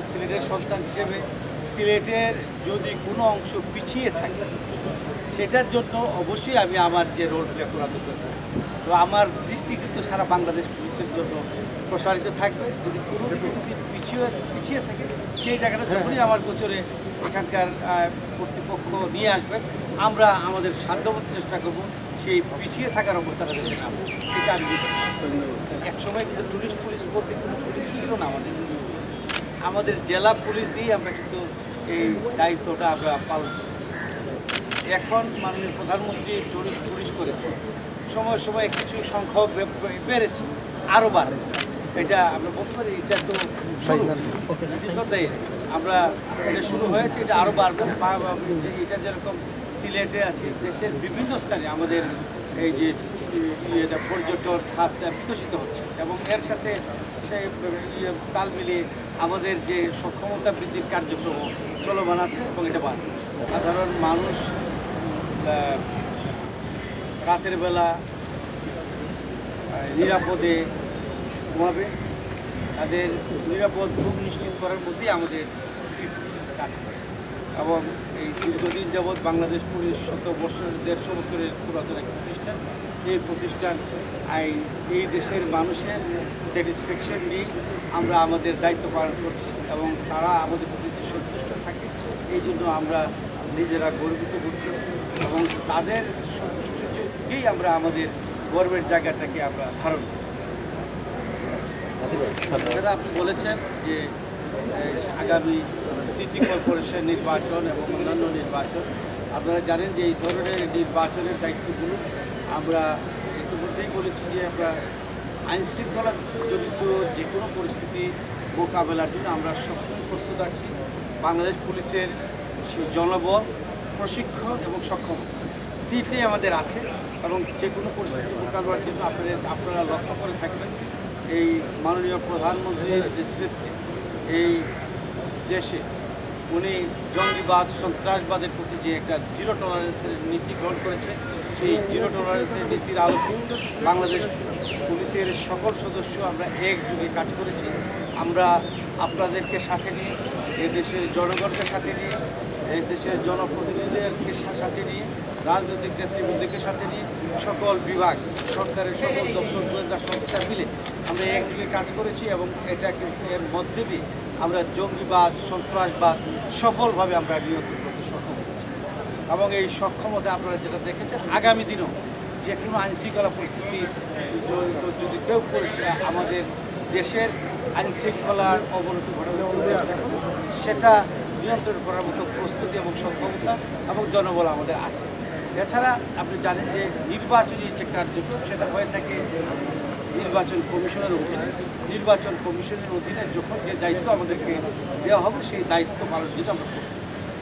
সিলেটের সন্তান হিসেবে সিলেটের যদি কোনো অংশ পিছিয়ে থাকে সেটার জন্য অবশ্যই আমি আমার যে রোল প্লে করা দরকার তো আমার দৃষ্টি কিন্তু সারা বাংলাদেশ পুলিশের জন্য প্রসারিত থাকবে। যদি কোনো পিছিয়ে থাকে সেই জায়গাটা যখনই আমার গোচরে এখানকার কর্তৃপক্ষ নিয়ে আসবেন আমরা আমাদের সাধ্যমতো চেষ্টা করব সেই পিছিয়ে থাকার অবস্থাটা দেখে না সেটা আমি একসময় কিন্তু টুরিস্ট পুলিশ বলতে কোনো পুলিশ ছিল না আমাদের জেলা পুলিশ দিয়েই আমরা কিন্তু এই দায়িত্বটা আমরা পালন করি। এখন মাননীয় প্রধানমন্ত্রী টুরিস্ট পুলিশ করেছে সময় সময় কিছু সংখ্যা বেড়েছে আরও বাড়ে এটা আমরা বলতে পারি এটা তো আমরা এটা শুরু হয়েছে এটা আরও বাড়বে এটা যেরকম সিলেটে আছে দেশের বিভিন্ন স্থানে আমাদের এই যে এটা পর্যটন খাতটা বিকশিত হচ্ছে এবং এর সাথে সেই তাল মিলিয়ে আমাদের যে সক্ষমতা বৃদ্ধির কার্যক্রম চলমান আছে এবং এটা বাড়ছে। সাধারণ মানুষ রাতের বেলা নিরাপদে ঘুমাবে তাদের নিরাপদ ঘুম নিশ্চিত করার মধ্যেই আমাদের কাজ করে এবং এই দীর্ঘদিন যাবৎ বাংলাদেশ পুলিশ 100 বছর 150 বছরের পুরাতন এক প্রতিষ্ঠান এই প্রতিষ্ঠান এই দেশের মানুষের স্যাটিসফ্যাকশন নিয়ে আমরা আমাদের দায়িত্ব পালন করছি এবং তারা আমাদের প্রতি সন্তুষ্ট থাকে এই জন্য আমরা নিজেরা গর্বিত বোধ করি এবং তাদের সন্তুষ্টিকেই আমরা আমাদের গর্বের জায়গাটাকে আমরা ধারণ করি। যারা আপনি বলেছেন যে আগামী সিটি কর্পোরেশন নির্বাচন এবং অন্যান্য নির্বাচন আপনারা জানেন যে এই ধরনের নির্বাচনের দায়িত্বগুলো আমরা ইতিমধ্যেই বলেছি যে আমরা আইনশৃঙ্খলা জড়িত যে কোনো পরিস্থিতি মোকাবেলার জন্য আমরা সবসময় প্রস্তুত আছি। বাংলাদেশ পুলিশের জনবল প্রশিক্ষণ এবং সক্ষমতা তিনটেই আমাদের আছে এবং যে কোনো পরিস্থিতি মোকাবেলার জন্য আপনারা লক্ষ্য করে থাকবেন এই মাননীয় প্রধানমন্ত্রীর নেতৃত্বে এই দেশে উনি জঙ্গিবাদ সন্ত্রাসবাদের প্রতি যে একটা জিরো টলারেন্সের নীতি গ্রহণ করেছে সেই জিরো টলারেন্সের নীতির আলোকে বাংলাদেশ পুলিশের সকল সদস্য আমরা একযোগে কাজ করেছি। আমরা আপনাদেরকে সাথে নিয়ে এই দেশের জনগণকে সাথে নিয়ে এই দেশের জনপ্রতিনিধিদেরকে সাথে নিয়ে রাজনৈতিক নেতৃবৃন্দকে সাথে নিয়ে সকল বিভাগ সরকারের সকল দপ্তর গোয়েন্দা সংস্থা মিলে আমরা একযোগে কাজ করেছি এবং এটা কিন্তু এর মধ্যে দিয়ে আমরা জঙ্গিবাদ সন্ত্রাসবাদ সফলভাবে আমরা নিয়ন্ত্রণ করতে সক্ষম হয়েছি এবং এই সক্ষমতা আপনারা যেটা দেখেছেন আগামী দিনেও যে কোনো আইনশৃঙ্খলা পরিস্থিতি যদি কেউ করে আমাদের দেশের আইনশৃঙ্খলার অবনতি ঘটানোর চেষ্টা করবে সেটা নিয়ন্ত্রণ করার মতো প্রস্তুতি এবং সক্ষমতা এবং জনবল আমাদের আছে। এছাড়া আপনি জানেন যে নির্বাচনী যে কার্যক্রম সেটা হয়ে থাকে নির্বাচন কমিশনের অধীনে। নির্বাচন কমিশনের অধীনে যখন যে দায়িত্ব আমাদেরকে দেওয়া হবে সেই দায়িত্ব পালনের জন্য আমরা